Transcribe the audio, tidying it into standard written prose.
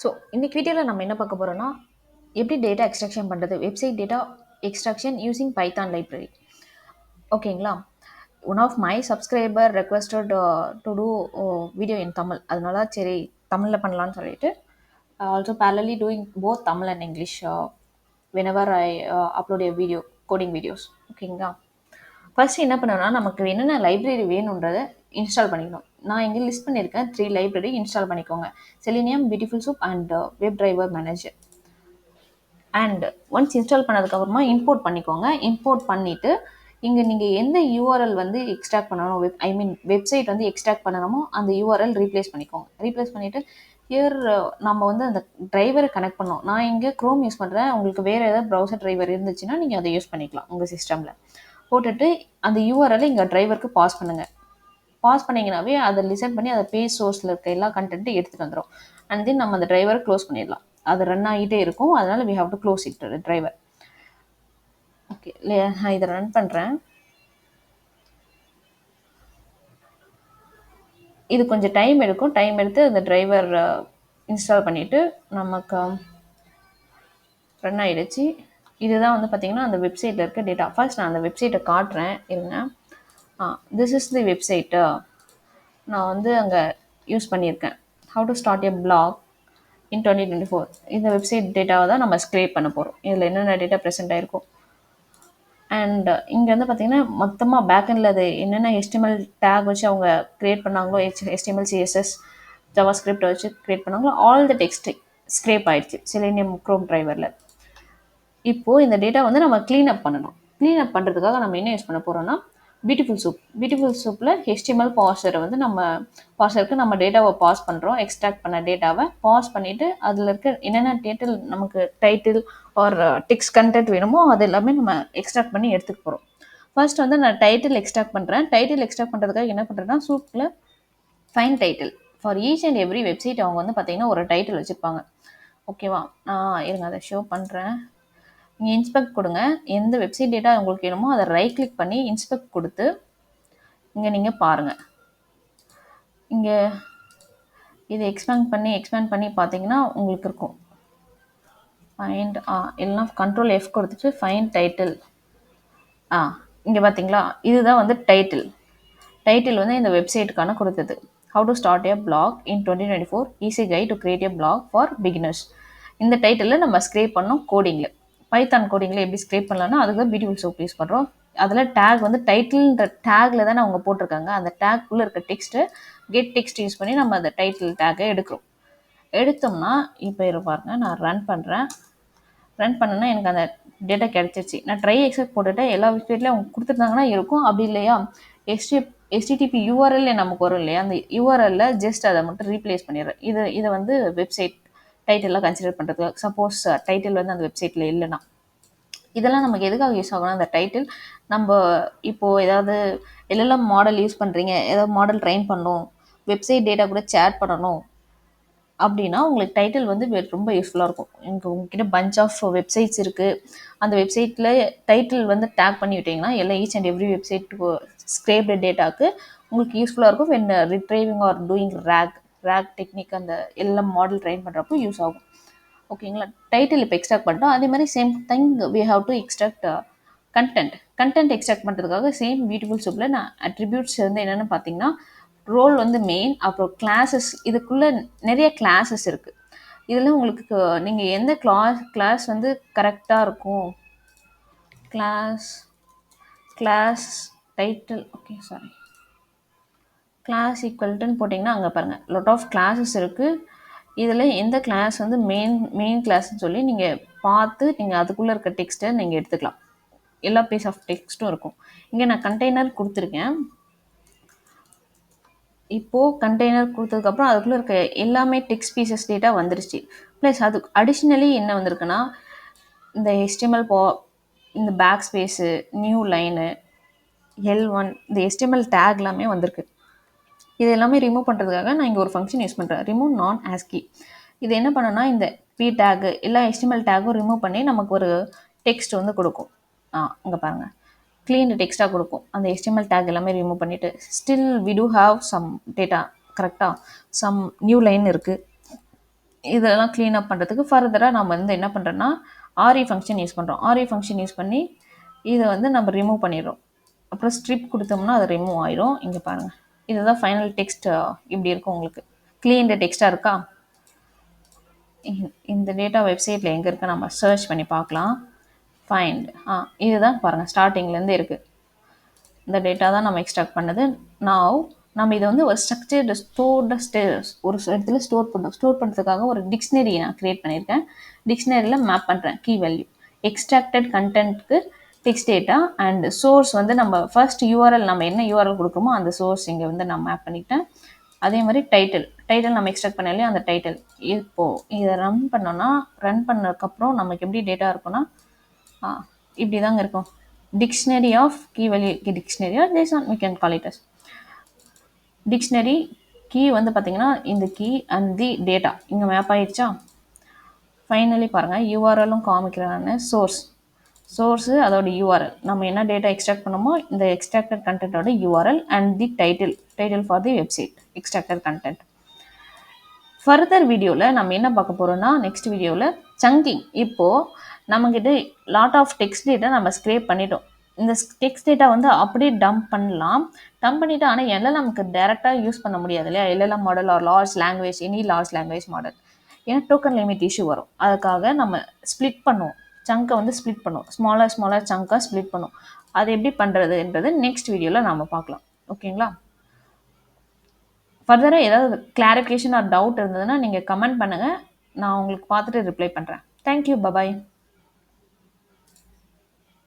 So இன்னைக்கு வீடியோவில் நம்ம என்ன பார்க்க போகிறோம்னா எப்படி டேட்டா எக்ஸ்ட்ராக்ஷன் பண்ணுறது, website data extraction using python library. ஓகேங்களா? One of my subscriber requested to do video in Tamil. அதனால சரி தமிழில் பண்ணலான்னு சொல்லிட்டு also parallelly doing both Tamil and English whenever I upload a video, coding videos. ஓகேங்களா? ஃபர்ஸ்ட் என்ன பண்ணணும்னா நமக்கு என்னென்ன லைப்ரரி வேணுன்றதை இன்ஸ்டால் பண்ணிக்கணும். நான் இங்கே லிஸ்ட் பண்ணியிருக்கேன் 3 லைப்ரரி இன்ஸ்டால் பண்ணிக்கோங்க. Selenium, beautiful soup and web driver manager. And once install பண்ணதுக்கப்புறமா இம்போர்ட் பண்ணிக்கோங்க. இம்போர்ட் பண்ணிவிட்டு இங்கே நீங்கள் எந்த யூஆர்எல் வந்து எக்ஸ்ட்ராக்ட் பண்ணணும், வெப்சைட் வந்து எக்ஸ்ட்ராக்ட் பண்ணணுமோ அந்த யூஆர்எல் ரீப்ளேஸ் பண்ணிக்கோங்க. ரீப்ளேஸ் பண்ணிவிட்டு ஹியர் நம்ம வந்து அந்த டிரைவரை கனெக்ட் பண்ணோம். நான் இங்கே க்ரோம் யூஸ் பண்ணுறேன். உங்களுக்கு வேறு ஏதாவது ப்ரௌசர் டிரைவர் இருந்துச்சுன்னா நீங்கள் அதை யூஸ் பண்ணிக்கலாம் உங்கள் சிஸ்டமில். போட்டுட்டு அந்த யூஆர்எல் இங்கே டிரைவருக்கு பாஸ் பண்ணுங்கள். பாஸ் பண்ணிங்கனாவே அதை லிசன் பண்ணி அதை பேஜ் சோர்ஸில் இருக்க எல்லா கண்டென்ட்டும் எடுத்துகிட்டு வந்துடும். அண்ட் தென் நம்ம அந்த டிரைவரை க்ளோஸ் பண்ணிடலாம். அது ரன் ஆகிட்டே இருக்கும். அதனால் we have to close it driver. Okay, நான் இதை ரன் பண்ணுறேன். இது கொஞ்சம் டைம் எடுக்கும். டைம் எடுத்து அந்த டிரைவர் இன்ஸ்டால் பண்ணிவிட்டு நமக்கு ரன் ஆகிடுச்சு. இதுதான் வந்து பார்த்திங்கன்னா அந்த வெப்சைட்டில் இருக்க டேட்டா. ஃபர்ஸ்ட் நான் அந்த வெப்சைட்டை காட்டுறேன் இருங்க. திஸ் இஸ் தி வெப்சைட்டு நான் வந்து அங்கே யூஸ் பண்ணியிருக்கேன். How to start a blog in 2024. இந்த வெப்சைட் டேட்டாவை தான் நம்ம ஸ்க்ரேப் பண்ண போகிறோம். இதில் என்னென்ன டேட்டா ப்ரெசென்ட் ஆகிருக்கும். அண்ட் இங்கே வந்து பார்த்திங்கன்னா மொத்தமாக பேக்கெண்டில் அது என்னென்ன HTML டேக் வச்சு அவங்க க்ரியேட் பண்ணாங்களோ, HTML CSS ஜாவா ஸ்கிரிப்ட் வச்சு க்ரியேட் பண்ணாங்களோ ஆல் த டெக்ஸ்ட் ஸ்க்ரேப் ஆகிடுச்சு செலினியம் க்ரோம் டிரைவரில். இப்போது இந்த டேட்டா வந்து நம்ம க்ளீன் அப் பண்ணணும். க்ளீன் அப் பண்ணுறதுக்காக நம்ம என்ன யூஸ் பண்ண போகிறோம்னா பியூட்டிஃபுல் சூப். பியூட்டிஃபுல் சூப்பில் HTML பார்சரை வந்து பார்சருக்கு நம்ம டேட்டாவை பாஸ் பண்ணுறோம். எக்ஸ்ட்ராக்ட் பண்ண டேட்டாவை பாஸ் பண்ணிவிட்டு அதில் இருக்க என்னென்ன டைட்டில் நமக்கு டைட்டில் ஆர் டெக்ஸ்ட் கண்டென்ட் வேணுமோ அது எல்லாமே நம்ம எக்ஸ்ட்ராக்ட் பண்ணி எடுத்துக்க போகிறோம். ஃபர்ஸ்ட் வந்து நான் டைட்டில் எக்ஸ்ட்ராக்ட் பண்ணுறேன். டைட்டில் எக்ஸ்ட்ராக்ட் பண்ணுறதுக்காக என்ன பண்ணுறேன்னா சூப்பில் find title for each and every website அவங்க வந்து பார்த்திங்கன்னா ஒரு டைட்டில் வச்சுருப்பாங்க. ஓகேவா? நான் இருங்க அதை ஷோ பண்ணுறேன். நீங்கள் இன்ஸ்பெக்ட் கொடுங்க. எந்த வெப்சைட் டேட்டா உங்களுக்கு வேணுமோ அதை ரைட் கிளிக் பண்ணி இன்ஸ்பெக்ட் கொடுத்து இங்கே நீங்கள் பாருங்கள். இங்கே இது எக்ஸ்பேண்ட் பண்ணி பார்த்தீங்கன்னா உங்களுக்கு இருக்கும். ஃபைண்ட் எல்லாம் கண்ட்ரோல் F கொடுத்துட்டு ஃபைண்ட் டைட்டில். இங்கே பார்த்தீங்களா, இதுதான் வந்து டைட்டில். டைட்டில் வந்து இந்த வெப்சைட்டுக்கான கொடுத்தது. How to start a blog in 2024 easy guide to create a blog for beginners. இந்த டைட்டிலில் நம்ம ஸ்க்ரேப் பண்ணோம் கோடிங்கில். பைத்தான் கோடிங்கில் எப்படி ஸ்க்ரேப் பண்ணலாம்னா அதுக்கு பியூட்டிஃபுல் சோப் யூஸ் பண்ணுறோம். அதில் டேக் வந்து டைட்டில்ன்ற டேக்கில் தானே அவங்க போட்டிருக்காங்க. அந்த டேக்குள்ளே இருக்க டெக்ஸ்ட்டு கெட் டெக்ஸ்ட் யூஸ் பண்ணி நம்ம அந்த டைட்டில் டேக்கை எடுக்கிறோம். எடுத்தோம்னா இப்போ பாருங்க, நான் ரன் பண்ணுறேன். ரன் பண்ணேன்னா எனக்கு அந்த டேட்டா கிடச்சிருச்சு. நான் ட்ரை எக்ஸெப்ட் போட்டுட்டு எல்லா வெப்சைட்லேயும் அவங்க கொடுத்துருந்தாங்கன்னா இருக்கும். அப்படி இல்லையா HTTP யூஆர்எல் நமக்கு வரும் இல்லையா, அந்த யூஆர்எல்ல ஜஸ்ட் அதை மட்டும் ரீப்ளேஸ் பண்ணிடுறேன். இதை வந்து வெப்சைட் டைட்டிலாக கன்சிடர் பண்ணுறதுக்கு. சப்போஸ் டைட்டில் வந்து அந்த வெப்சைட்டில் இல்லைன்னா இதெல்லாம் நமக்கு எதுக்காக யூஸ் ஆகணும். அந்த டைட்டில் நம்ம இப்போது ஏதாவது LLM மாடல் யூஸ் பண்ணுறீங்க, ஏதாவது மாடல் ட்ரெயின் பண்ணணும், வெப்சைட் டேட்டா கூட சேட் பண்ணணும் அப்படின்னா உங்களுக்கு டைட்டில் வந்து ரொம்ப யூஸ்ஃபுல்லாக இருக்கும். உங்ககிட்ட பஞ்ச் ஆஃப் வெப்சைட்ஸ் இருக்குது. அந்த வெப்சைட்டில் டைட்டில் வந்து டேக் பண்ணி விட்டிங்கன்னா எல்லா each and every website scraped டேட்டாவுக்கு உங்களுக்கு யூஸ்ஃபுல்லாக இருக்கும். When retrieving or doing RAG technique அந்த LLM மாடல் ட்ரெயின் பண்ணுறப்போ யூஸ் ஆகும். ஓகேங்களா? டைட்டில் இப்போ எக்ஸ்ட்ராக்ட் பண்ணிட்டோம். அதே மாதிரி same thing we have to extract content extract பண்ணுறதுக்காக சேம் பியூட்டிஃபுல் சூப்பில் நான் அட்ரிபியூட்ஸ் வந்து என்னென்னு பார்த்தீங்கன்னா ரோல் வந்து மெயின், அப்புறம் கிளாஸஸ். இதுக்குள்ளே நிறைய கிளாஸஸ் இருக்குது. இதில் உங்களுக்கு நீங்கள் எந்த கிளாஸ் வந்து கரெக்டாக இருக்கும், கிளாஸ் டைட்டில் கிளாஸ் ஈக்குவல்ட்டுன்னு போட்டிங்கன்னா அங்கே பாருங்கள் லாட் ஆஃப் கிளாஸஸ் இருக்குது. இதில் எந்த கிளாஸ் வந்து மெயின் கிளாஸ்ன்னு சொல்லி நீங்கள் பார்த்து நீங்கள் அதுக்குள்ளே இருக்க டெக்ஸ்ட்டை நீங்கள் எடுத்துக்கலாம். எல்லா பீஸ் ஆஃப் டெக்ஸ்ட்டும் இருக்கும். இங்கே நான் கண்டெய்னர் கொடுத்துருக்கேன். இப்போது கண்டெய்னர் கொடுத்ததுக்கப்புறம் அதுக்குள்ளே இருக்க எல்லாமே டெக்ஸ்ட் பீசஸ் டேட்டா வந்துருச்சு. ப்ளஸ் அது அடிஷ்னலி என்ன வந்திருக்குன்னா இந்த HTML இந்த back space, new line, L1 இந்த HTML டேக் எல்லாமே வந்திருக்கு. இது எல்லாமே ரிமூவ் பண்ணுறதுக்காக நான் இங்கே ஒரு ஃபங்க்ஷன் யூஸ் பண்ணுறேன், ரிமூவ் நான் ஆஸ்கி. இது என்ன பண்ணோன்னா இந்த P டேகு எல்லா HTML டேக்கும் ரிமூவ் பண்ணி நமக்கு ஒரு டெக்ஸ்ட் வந்து கொடுக்கும். இங்கே பாருங்கள், க்ளீன் டெக்ஸ்ட்டாக கொடுக்கும். அந்த HTML டேக் எல்லாமே ரிமூவ் பண்ணிவிட்டு still we do have some data. கரெக்டாக சம் நியூ லைன் இருக்குது. இதெல்லாம் க்ளீன் அப் பண்ணுறதுக்கு ஃபர்தராக நம்ம வந்து என்ன பண்ணுறோன்னா ஆர்இ ஃபங்க்ஷன் யூஸ் பண்ணுறோம். ஆர்இ ஃபங்க்ஷன் யூஸ் பண்ணி இதை வந்து நம்ம ரிமூவ் பண்ணிடுறோம். அப்புறம் ஸ்ட்ரிப் கொடுத்தோம்னா அது ரிமூவ் ஆயிரும். இங்கே பாருங்கள், இதுதான் ஃபைனல் டெக்ஸ்ட். இப்படி இருக்கும் உங்களுக்கு க்ளீன்டு டெக்ஸ்ட்டாக இருக்கா. இந்த டேட்டா வெப்சைட்டில் எங்கே இருக்குது நம்ம சர்ச் பண்ணி பார்க்கலாம். ஃபைண்ட் இதுதான் பாருங்கள், ஸ்டார்டிங்லேருந்து இருக்குது. இந்த டேட்டா தான் நம்ம எக்ஸ்ட்ராக்ட் பண்ணது. நம்ம இதை வந்து ஒரு ஸ்ட்ரக்சர்டு ஒரு இடத்துல ஸ்டோர் பண்ணோம். ஸ்டோர் பண்ணுறதுக்காக ஒரு டிக்ஷனரி நான் க்ரியேட் பண்ணியிருக்கேன். டிக்ஷனரியில் மேப் பண்ணுறேன் கீ வேல்யூ. எக்ஸ்ட்ராக்டட் கண்டென்ட்க்கு டெக்ஸ்ட் டேட்டா அண்ட் சோர்ஸ் வந்து நம்ம ஃபர்ஸ்ட் யூஆர்எல், நம்ம என்ன யூஆர்எல் கொடுக்குறோமோ அந்த சோர்ஸ் இங்கே வந்து நான் மேப் பண்ணிட்டேன். அதே மாதிரி டைட்டில் நம்ம எக்ஸ்ட்ராக்ட் பண்ணலையே அந்த டைட்டில். இப்போது இதை ரன் பண்ணோன்னா, ரன் பண்ணதுக்கப்புறம் நமக்கு எப்படி டேட்டா இருக்குன்னா இப்படி தாங்க இருக்கும். Dictionary of key value, dictionary or JSON we can call it as dictionary key வந்து பார்த்தீங்கன்னா இந்த கீ அண்ட் தி டேட்டா இங்கே மேப் ஆயிடுச்சா. ஃபைனலி பாருங்கள், யூஆர்எலும் காமிக்கிறான்னு சோர்ஸு அதோட யூஆர்எல், நம்ம என்ன டேட்டா எக்ஸ்ட்ராக்ட் பண்ணோமோ இந்த எக்ஸ்ட்ராக்டட் கண்டென்ட்டோட URL and the title for the website extracted content. Further வீடியோவில் நம்ம என்ன பார்க்க போகிறோம்னா, நெக்ஸ்ட் வீடியோவில் சங்கிங். இப்போது நம்மக்கிட்ட லாட் ஆஃப் டெக்ஸ்ட் டேட்டா நம்ம ஸ்க்ரேப் பண்ணிட்டோம். இந்த டெக்ஸ்ட் டேட்டா வந்து அப்படியே டம்ப் பண்ணலாம். டம்ப் பண்ணிவிட்டு ஆனால் எல்லாம் நமக்கு டேரெக்டாக யூஸ் பண்ண முடியாது இல்லையா. LLM model or large language, any large language model, ஏன்னா டோக்கன் லிமிட் இஷ்யூ வரும். அதுக்காக நம்ம ஸ்ப்ளிட் பண்ணுவோம், சங்கை வந்து ஸ்ப்ளிட் பண்ணுவோம், ஸ்மாலர் சங்காக ஸ்ப்ளிட் பண்ணுவோம். அது எப்படி பண்ணுறதுன்றது நெக்ஸ்ட் வீடியோவில் நாம் பார்க்கலாம். ஓகேங்களா. ஃபர்தராக ஏதாவது கிளாரிஃபிகேஷன் ஆர் டவுட் இருந்ததுன்னா நீங்கள் கமெண்ட் பண்ணுங்கள், நான் உங்களுக்கு பார்த்துட்டு ரிப்ளை பண்ணுறேன். Thank you, bye bye.